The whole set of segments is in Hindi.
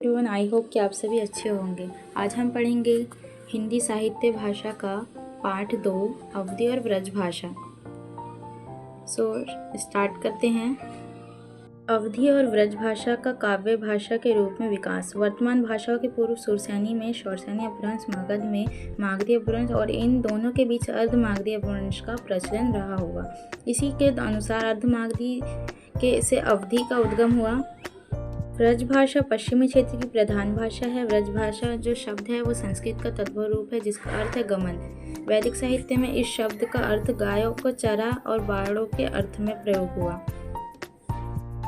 एवरीवन, आई होप कि आप सभी अच्छे होंगे। आज हम पढ़ेंगे हिंदी साहित्य भाषा का पाठ 2 अवधी और ब्रज भाषा। स्टार्ट करते हैं। अवधी और ब्रज भाषा का काव्य भाषा के रूप में विकास। वर्तमान भाषाओं के पूर्व सुरसैनी में शौरसैनी अपभ्रंश, मगध में मागधी अपभ्रंश और इन दोनों के बीच अर्ध मागधी अपभ्रंश का प्रचलन रहा होगा। इसी के अनुसार अर्ध मागधी के से अवधी का उद्गम हुआ। ब्रज भाषा पश्चिमी क्षेत्र की प्रधान भाषा है। ब्रज भाषा जो शब्द है वो संस्कृत का तद्भव रूप है जिसका अर्थ है गमन। वैदिक साहित्य में इस शब्द का अर्थ गायों को चरा और बाड़ों के अर्थ में प्रयोग हुआ।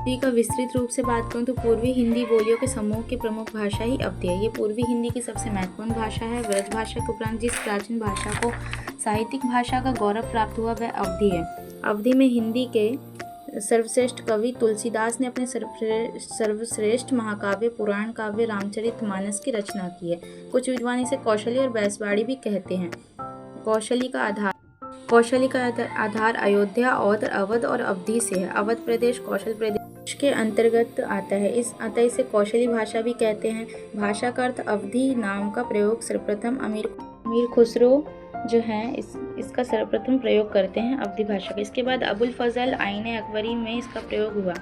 अवधी का विस्तृत रूप से बात करूं तो पूर्वी हिंदी बोलियों के समूह की प्रमुख भाषा ही अवधी है। ये पूर्वी हिंदी की सबसे महत्वपूर्ण भाषा है। ब्रज भाषा के उपरांत जिस प्राचीन भाषा को साहित्यिक भाषा का गौरव प्राप्त हुआ वह अवधी है। अवधी में हिंदी के सर्वश्रेष्ठ कवि तुलसीदास ने अपने सर्वश्रेष्ठ महाकाव्य पुराण काव्य रामचरितमानस की रचना की है। कुछ विद्वान इसे कौशली और बैसवाड़ी भी कहते हैं। कौशली का आधार अयोध्या और अवध और अवधी से है। अवध प्रदेश कौशल प्रदेश के अंतर्गत आता है। अतः इसे कौशली भाषा भी कहते हैं। भाषा का अर्थ अवधी नाम का प्रयोग सर्वप्रथम अमीर खुसरो जो है इसका सर्वप्रथम प्रयोग करते हैं अवधी भाषा का। इसके बाद अबुल फजल आईने अकबरी में इसका प्रयोग हुआ।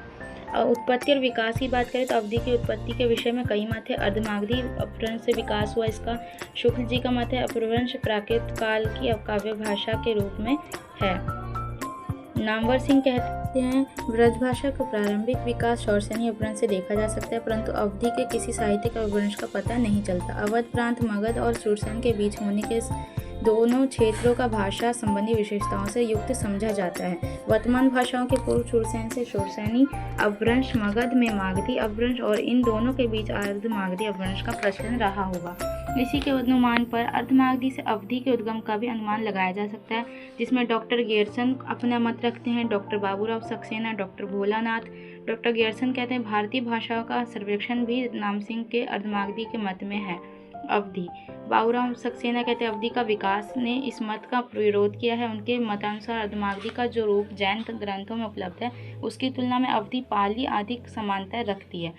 उत्पत्ति और विकास की बात करें तो अवधी की उत्पत्ति के विषय में कई मत है। अर्धमागधी अपभ्रंश से विकास हुआ इसका। शुक्ल जी का मत है अपभ्रंश प्राकृत काल की काव्य भाषा के रूप में है। नामवर सिंह कहते हैं ब्रज भाषा का प्रारंभिक विकास शौरसैनी अपभ्रंश से देखा जा सकता है, परंतु अवधी के किसी साहित्यिक अपभ्रंश का पता नहीं चलता। अवध प्रांत मगध और सुरसैन के बीच होने के दोनों क्षेत्रों का भाषा संबंधी विशेषताओं से युक्त समझा जाता है। वर्तमान भाषाओं के पूर्व सुरसैन से शौरसैनी अपभ्रंश, मगध में मागधी अपभ्रंश और इन दोनों के बीच अर्ध मागधी अपभ्रंश का प्रचलन रहा होगा। इसी के अनुमान पर अर्धमागधी से अवधी के उद्गम का भी अनुमान लगाया जा सकता है, जिसमें डॉक्टर गेरसन अपना मत रखते हैं, doctor Baburao Saxena, doctor Bholanath. Doctor Gerson कहते हैं भारतीय भाषाओं का सर्वेक्षण भी नामसिंह के अर्धमागधी के मत में है। अवधी बाबूराव सक्सेना कहते हैं अवधी का विकास ने इस मत का विरोध किया है। उनके मतानुसार अर्धमागधी का जो रूप जैन ग्रंथों में उपलब्ध है उसकी तुलना में अवधी पाली अधिक समानता रखती है।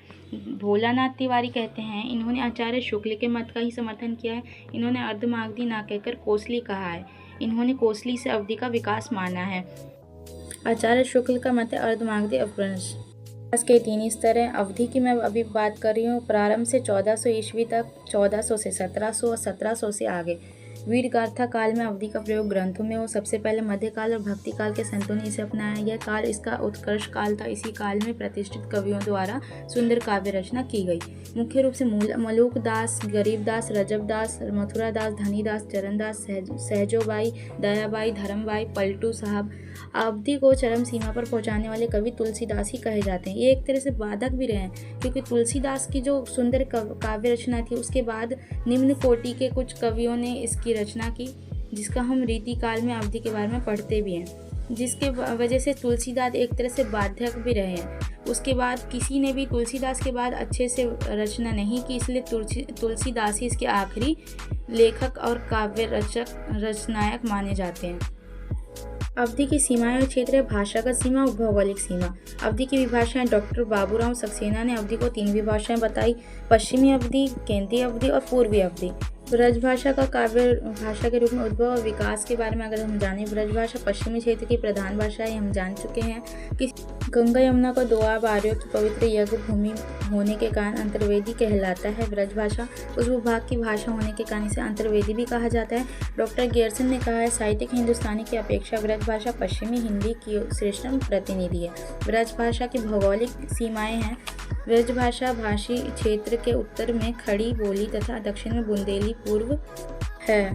भोलानाथ तिवारी कहते हैं इन्होंने आचार्य शुक्ल के मत का ही समर्थन किया है। इन्होंने अर्धमागधी ना कहकर कोसली कहा है। इन्होंने कोसली से अवधी का विकास माना है। आचार्य शुक्ल का मत है अर्धमागधी अपभ्रंश के 3 स्तर हैं। अवधि की मैं अभी बात कर रही हूँ प्रारंभ से 1400 ईस्वी तक, 1400 से 1700 और 1700 से आगे। वीर गाथा काल में अवधि का प्रयोग ग्रंथों में हो। सबसे पहले मध्यकाल और भक्ति काल के संतों ने इसे अपनाया। यह काल इसका उत्कर्ष काल था। इसी काल में प्रतिष्ठित कवियों द्वारा सुंदर काव्य रचना की गई। मुख्य रूप से मलूक दास, गरीब दास, रजब दास, मथुरा दास, धनी दास, चरण दास, सहजोबाई, दयाबाई, धर्मबाई, पलटू साहब। अवधि को चरम सीमा पर पहुंचाने वाले कवि तुलसीदास ही कहे जाते हैं। ये एक तरह से बाधक भी रहे हैं, क्योंकि तुलसीदास की जो सुंदर काव्य रचना थी उसके बाद निम्न कोटि के कुछ कवियों ने इसकी रचना की, जिसका हम रीति काल में अवधि के बारे में पढ़ते भी हैं, जिसके वजह से तुलसीदास एक तरह से बाधक भी रहे हैं। उसके बाद किसी ने भी तुलसीदास के बाद अच्छे से रचना नहीं की, इसलिए तुलसीदास ही इसके आखिरी लेखक और काव्य रचनायक माने जाते हैं। अवधि की सीमाएं और क्षेत्र भाषागत सीमा और भौगोलिक सीमा। अवधि की विभाषाएं डॉक्टर बाबूराव सक्सेना ने अवधि को 3 विभाषाएं बताई: पश्चिमी अवधि, केंद्रीय अवधि और पूर्वी अवधि। ब्रज भाषा का काव्य भाषा के रूप में उद्भव और विकास के बारे में अगर हम जानें, ब्रज भाषा पश्चिमी क्षेत्र की प्रधान भाषा है। हम जान चुके हैं कि गंगा यमुना को दोआब आर्यों की पवित्र यज्ञ भूमि होने के कारण अंतर्वेदी कहलाता है। ब्रज भाषा उस भूभाग की भाषा होने के कारण इसे अंतर्वेदी भी कहा जाता है। डॉक्टर गेरसन ने कहा है साहित्यिक हिंदुस्तानी की अपेक्षा ब्रज भाषा पश्चिमी हिंदी की श्रेष्ठतम प्रतिनिधि है। ब्रज भाषा की भौगोलिक सीमाएं हैं। ब्रज भाषा भाषी क्षेत्र के उत्तर में खड़ी बोली तथा दक्षिण में बुंदेली पूर्व है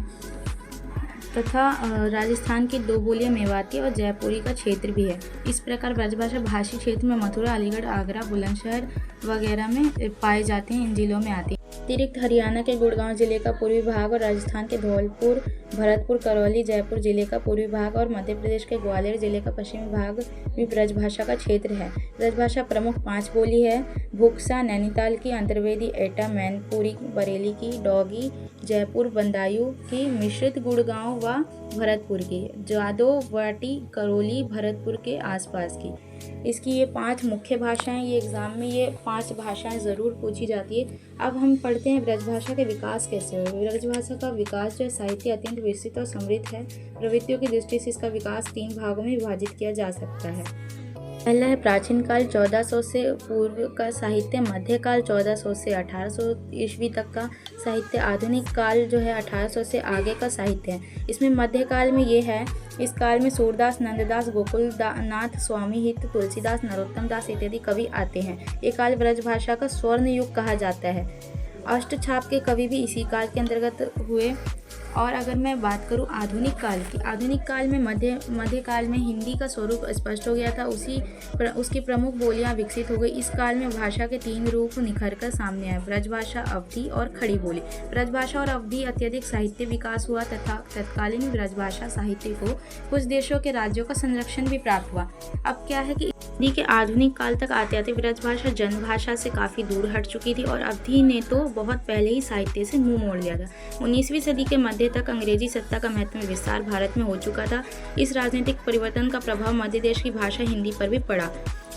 तथा राजस्थान की 2 बोलियां मेवाती और जयपुरी का क्षेत्र भी है। इस प्रकार ब्रजभाषा भाषी क्षेत्र में मथुरा, अलीगढ़, आगरा, बुलंदशहर वगैरह में पाए जाते हैं, इन जिलों में आती है। अतिरिक्त हरियाणा के गुड़गांव जिले का पूर्वी भाग और राजस्थान के धौलपुर, भरतपुर, करौली, जयपुर जिले का पूर्वी भाग और मध्य प्रदेश के ग्वालियर जिले का पश्चिमी भाग भी ब्रजभाषा का क्षेत्र है। ब्रजभाषा प्रमुख 5 बोली है: भुक्सा नैनीताल की, अंतर्वेदी एटा मैनपुरी बरेली की, डोगी जयपुर बंदायू की, मिश्रित गुड़गांव व भरतपुर की, जादोवाटी करौली भरतपुर के आसपास की। इसकी ये 5 मुख्य भाषाएं, ये एग्ज़ाम में ये 5 भाषाएं ज़रूर पूछी जाती है। अब हम पढ़ते हैं ब्रजभाषा के विकास कैसे हुए। ब्रजभाषा का विकास जो है साहित्य अत्यंत विस्तृत और समृद्ध है। प्रवृत्तियों की दृष्टि से इसका विकास 3 भागों में विभाजित किया जा सकता है। पहला है प्राचीन काल 1400 से पूर्व का साहित्य, मध्यकाल 1400 से 1800 ईस्वी तक का साहित्य, आधुनिक काल जो है 1800 से आगे का साहित्य है। इसमें मध्यकाल में ये है, इस काल में सूरदास, नंददास, गोकुल नाथ, स्वामी हित, तुलसीदास, नरोत्तम दास इत्यादि कवि आते हैं। ये काल ब्रजभाषा का स्वर्ण युग कहा जाता है। अष्टछाप के कवि भी इसी काल के अंतर्गत हुए। और अगर मैं बात करूं आधुनिक काल की, आधुनिक काल में मध्यकाल में हिंदी का स्वरूप स्पष्ट हो गया था, उसकी प्रमुख बोलियां विकसित हो गई। इस काल में भाषा के 3 रूप निखर कर सामने आए, ब्रजभाषा, अवधी और खड़ी बोली। ब्रजभाषा और अवधी अत्यधिक साहित्य विकास हुआ तथा तत्कालीन ब्रजभाषा साहित्य को कुछ देशों के राज्यों का संरक्षण भी प्राप्त हुआ। अब क्या है कि हिंदी के आधुनिक काल तक आते आते ब्रजभाषा जनभाषा से काफ़ी दूर हट चुकी थी और अवधी ने तो बहुत पहले ही साहित्य से मुंह मोड़ लिया था। 19वीं सदी के मध्य तक अंग्रेजी सत्ता का महत्व में विस्तार भारत में हो चुका था। इस राजनीतिक परिवर्तन का प्रभाव मध्य देश की भाषा हिंदी पर भी पड़ा।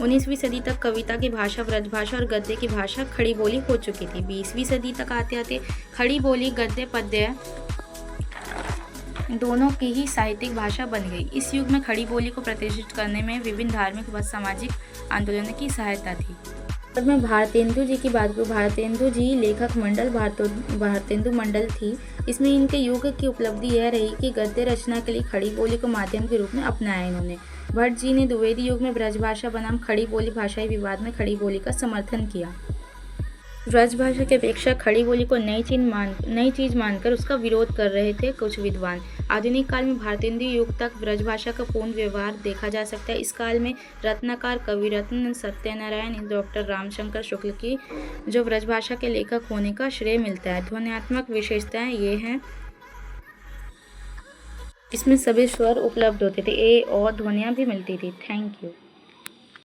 19वीं सदी तक कविता की भाषा ब्रजभाषा और गद्य की भाषा खड़ी बोली हो चुकी थी। 20वीं सदी तक आते आते खड़ी बोली, गद्य, पद्य दोनों की ही साहित्यिक भाषा बन गई। इस युग में खड़ी बोली को प्रतिष्ठित करने में विभिन्न धार्मिक व सामाजिक आंदोलनों की सहायता थी। और मैं भारतेंदु जी की बात करूँ, भारतेंदु जी लेखक मंडल भारतेंदु मंडल थी। इसमें इनके युग की उपलब्धि यह रही कि गद्य रचना के लिए खड़ी बोली को माध्यम के रूप में अपनाया इन्होंने। भट्ट जी ने द्विवेदी युग में ब्रजभाषा बनाम खड़ी बोली भाषाई विवाद में खड़ी बोली का समर्थन किया। ब्रजभाषा की अपेक्षा खड़ी बोली को नई चीज मानकर उसका विरोध कर रहे थे कुछ विद्वान। आधुनिक काल में भारतेंदु युग तक ब्रजभाषा का पूर्ण व्यवहार देखा जा सकता है। इस काल में रत्नाकर कविरत्न सत्यनारायण डॉक्टर रामशंकर शुक्ल की जो ब्रजभाषा के लेखक होने का श्रेय मिलता है। ध्वन्यात्मक विशेषताएं ये हैं, इसमें सभी स्वर उपलब्ध होते थे, ए और ध्वनियाँ भी मिलती थी। Thank you.